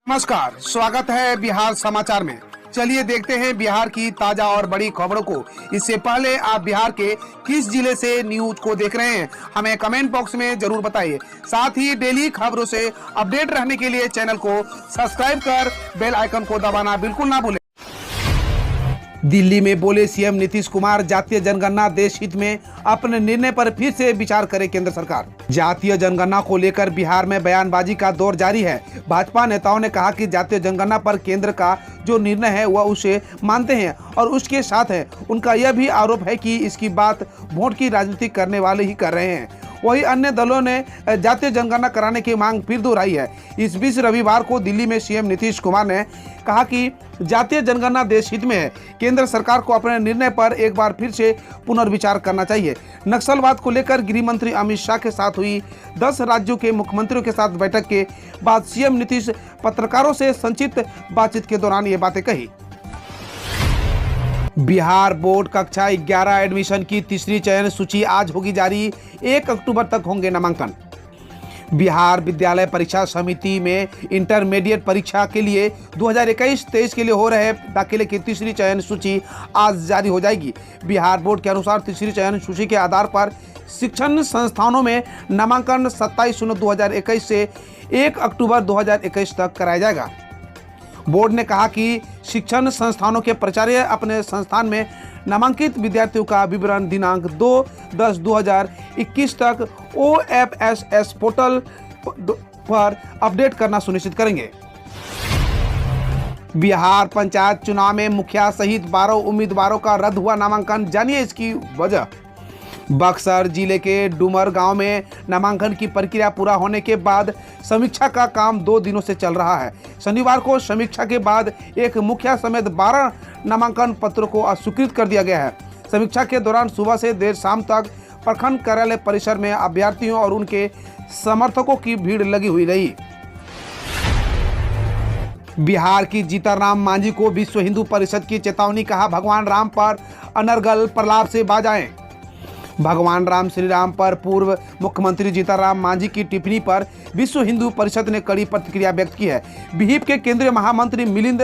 नमस्कार, स्वागत है बिहार समाचार में। चलिए देखते हैं बिहार की ताजा और बड़ी खबरों को। इससे पहले आप बिहार के किस जिले से न्यूज को देख रहे हैं, हमें कमेंट बॉक्स में जरूर बताइए। साथ ही डेली खबरों से अपडेट रहने के लिए चैनल को सब्सक्राइब कर बेल आइकन को दबाना बिल्कुल ना भूलें। दिल्ली में बोले सीएम नीतीश कुमार, जातीय जनगणना देश हित में, अपने निर्णय पर फिर से विचार करे केंद्र सरकार। जातीय जनगणना को लेकर बिहार में बयानबाजी का दौर जारी है। भाजपा नेताओं ने कहा कि जातीय जनगणना पर केंद्र का जो निर्णय है वह उसे मानते हैं और उसके साथ है। उनका यह भी आरोप है कि इसकी बात वोट की राजनीति करने वाले ही कर रहे हैं। वही अन्य दलों ने जातीय जनगणना कराने की मांग फिर दोहराई है। इस बीच रविवार को दिल्ली में सीएम नीतीश कुमार ने कहा कि जातीय जनगणना देश हित में है। केंद्र सरकार को अपने निर्णय पर एक बार फिर से पुनर्विचार करना चाहिए। नक्सलवाद को लेकर गृह मंत्री अमित शाह के साथ हुई 10 राज्यों के मुख्यमंत्रियों के साथ बैठक के बाद सीएम नीतीश पत्रकारों से संक्षिप्त बातचीत के दौरान ये बातें कही। बिहार बोर्ड कक्षा 11 एडमिशन की तीसरी चयन सूची आज होगी जारी। 1 अक्टूबर तक होंगे नामांकन। बिहार विद्यालय परीक्षा समिति में इंटरमीडिएट परीक्षा के लिए 2021-23 के लिए हो रहे दाखिले की तीसरी चयन सूची आज जारी हो जाएगी। बिहार बोर्ड के अनुसार तीसरी चयन सूची के आधार पर शिक्षण संस्थानों में नामांकन 27/9/2021 से 1 अक्टूबर 2021 तक कराया जाएगा। बोर्ड ने कहा कि शिक्षण संस्थानों के प्राचार्य अपने संस्थान में नामांकित विद्यार्थियों का विवरण दिनांक 2/10/2021 तक OFSS पोर्टल पर अपडेट करना सुनिश्चित करेंगे। बिहार पंचायत चुनाव में मुखिया सहित 12 उम्मीदवारों का रद्द हुआ नामांकन, जानिए इसकी वजह। बक्सर जिले के डुमर गांव में नामांकन की प्रक्रिया पूरा होने के बाद समीक्षा का काम 2 दिनों से चल रहा है। शनिवार को समीक्षा के बाद एक मुखिया समेत 12 नामांकन पत्रों को अस्वीकृत कर दिया गया है। समीक्षा के दौरान सुबह से देर शाम तक प्रखंड कार्यालय परिसर में अभ्यर्थियों और उनके समर्थकों की भीड़ लगी हुई रही। बिहार की जीतनराम मांझी को विश्व हिंदू परिषद की चेतावनी, कहा भगवान राम पर अनर्गल प्रलाप से बाज आए। भगवान राम श्री राम पर पूर्व मुख्यमंत्री जीतनराम मांझी की टिप्पणी पर विश्व हिंदू परिषद ने कड़ी प्रतिक्रिया व्यक्त की है। विहिप के केंद्रीय महामंत्री मिलिंद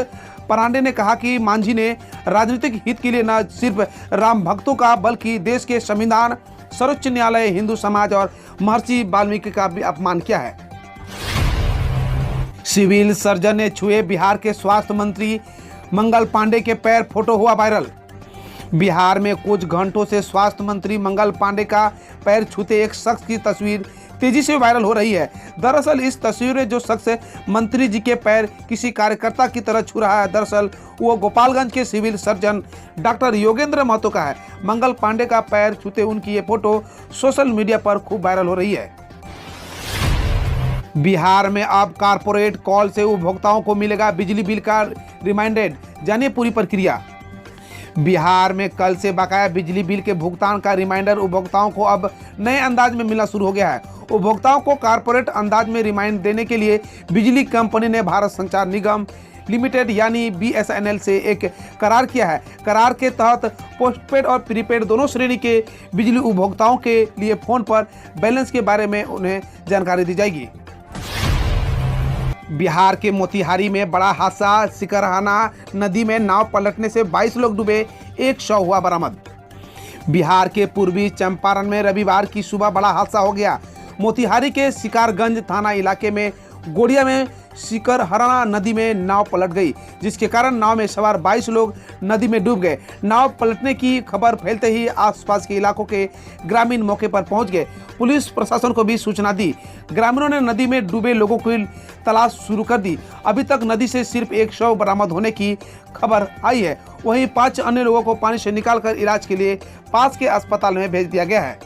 परांडे ने कहा कि मांझी ने राजनीतिक हित के लिए न सिर्फ राम भक्तों का बल्कि देश के संविधान, सर्वोच्च न्यायालय, हिंदू समाज और महर्षि वाल्मीकि का भी अपमान किया है। सिविल सर्जन ने छुए बिहार के स्वास्थ्य मंत्री मंगल पांडे के पैर, फोटो हुआ वायरल। बिहार में कुछ घंटों से स्वास्थ्य मंत्री मंगल पांडे का पैर छूते एक शख्स की तस्वीर तेजी से वायरल हो रही है। दरअसल इस तस्वीर में जो शख्स मंत्री जी के पैर किसी कार्यकर्ता की तरह छू रहा है, दरअसल वो गोपालगंज के civil surgeon doctor Yogendra Mahto का है। मंगल पांडे का पैर छूते उनकी ये फोटो सोशल मीडिया पर खूब वायरल हो रही है। बिहार में अब कारपोरेट कॉल से उपभोक्ताओं को मिलेगा बिजली बिल का रिमाइंडर, जानिए पूरी प्रक्रिया। बिहार में कल से बकाया बिजली बिल के भुगतान का रिमाइंडर उपभोक्ताओं को अब नए अंदाज में मिलना शुरू हो गया है। उपभोक्ताओं को कारपोरेट अंदाज में रिमाइंडर देने के लिए बिजली कंपनी ने भारत संचार निगम लिमिटेड यानी BSNL से एक करार किया है। करार के तहत पोस्टपेड और प्रीपेड दोनों श्रेणी के बिजली उपभोक्ताओं के लिए फोन पर बैलेंस के बारे में उन्हें जानकारी दी जाएगी। बिहार के मोतिहारी में बड़ा हादसा, सिकरहाना नदी में नाव पलटने से 22 लोग डूबे, 1 शव हुआ बरामद। बिहार के पूर्वी चंपारण में रविवार की सुबह बड़ा हादसा हो गया। मोतिहारी के शिकारगंज थाना इलाके में गोड़िया में सिकरहराना नदी में नाव पलट गई, जिसके कारण नाव में सवार 22 लोग नदी में डूब गए। नाव पलटने की खबर फैलते ही आसपास के इलाकों के ग्रामीण मौके पर पहुंच गए। पुलिस प्रशासन को भी सूचना दी। ग्रामीणों ने नदी में डूबे लोगों की तलाश शुरू कर दी। अभी तक नदी से सिर्फ 1 शव बरामद होने की खबर आई है। वहीं 5 अन्य लोगों को पानी से निकालकर इलाज के लिए पास के अस्पताल में भेज दिया गया है।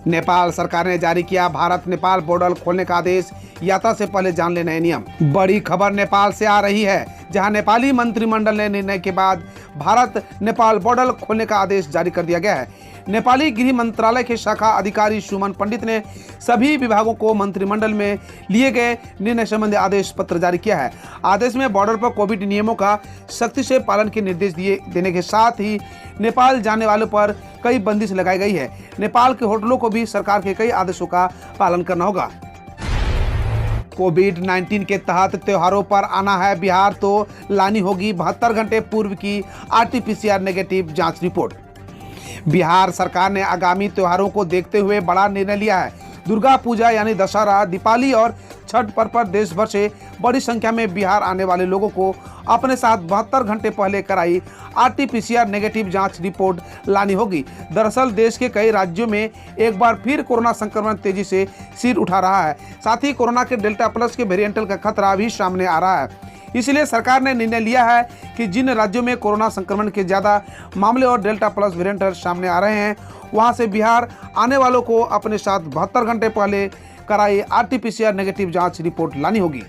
नेपाल सरकार ने जारी किया भारत नेपाल बॉर्डर खोलने का आदेश, यात्रा से पहले जान ले नए नियम। बड़ी खबर नेपाल से आ रही है, जहां नेपाली मंत्रिमंडल ने निर्णय के बाद भारत नेपाल बॉर्डर खोलने का आदेश जारी कर दिया गया है। नेपाली गृह मंत्रालय के शाखा अधिकारी सुमन पंडित ने सभी विभागों को मंत्रिमंडल में लिए गए निर्णय संबंधी आदेश पत्र जारी किया है। आदेश में बॉर्डर पर कोविड नियमों का सख्ती से पालन के निर्देश देने के साथ ही नेपाल जाने वालों पर कई बंदिश लगाई गई है। नेपाल के होटलों को भी सरकार के कई आदेशों का पालन करना होगा। कोविड-19 के तहत त्योहारों पर आना है बिहार तो लानी होगी 72 घंटे पूर्व की आरटीपीसीआर नेगेटिव जांच रिपोर्ट। बिहार सरकार ने आगामी त्योहारों को देखते हुए बड़ा निर्णय लिया है। दुर्गा पूजा यानी दशहरा, दीपावली और छठ पर्व पर देश भर से बड़ी संख्या में बिहार आने वाले लोगों को अपने साथ 72 घंटे पहले कराई आरटीपीसीआर नेगेटिव जांच रिपोर्ट लानी होगी। दरअसल देश के कई राज्यों में एक बार फिर कोरोना संक्रमण तेजी से सिर उठा रहा है। साथ ही कोरोना के डेल्टा प्लस के वेरिएंट का खतरा भी सामने आ रहा है। इसलिए सरकार ने निर्णय लिया है कि जिन राज्यों में कोरोना संक्रमण के ज़्यादा मामले और डेल्टा प्लस वेरिएंट सामने आ रहे हैं, वहां से बिहार आने वालों को अपने साथ 72 घंटे पहले कराई आरटीपीसीआर नेगेटिव जांच रिपोर्ट लानी होगी।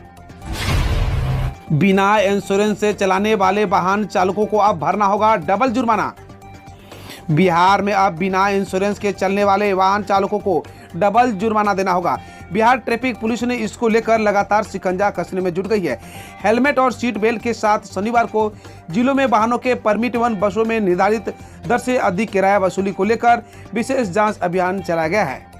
बिना इंश्योरेंस से चलाने वाले वाहन चालकों को अब भरना होगा डबल जुर्माना। बिहार में अब बिना इंश्योरेंस के चलने वाले वाहन चालकों को डबल जुर्माना देना होगा। बिहार ट्रैफिक पुलिस ने इसको लेकर लगातार शिकंजा कसने में जुट गई है। हेलमेट और सीट बेल्ट के साथ शनिवार को जिलों में वाहनों के परमिट वन बसों में निर्धारित दर से अधिक किराया वसूली को लेकर विशेष जांच अभियान चलाया गया है।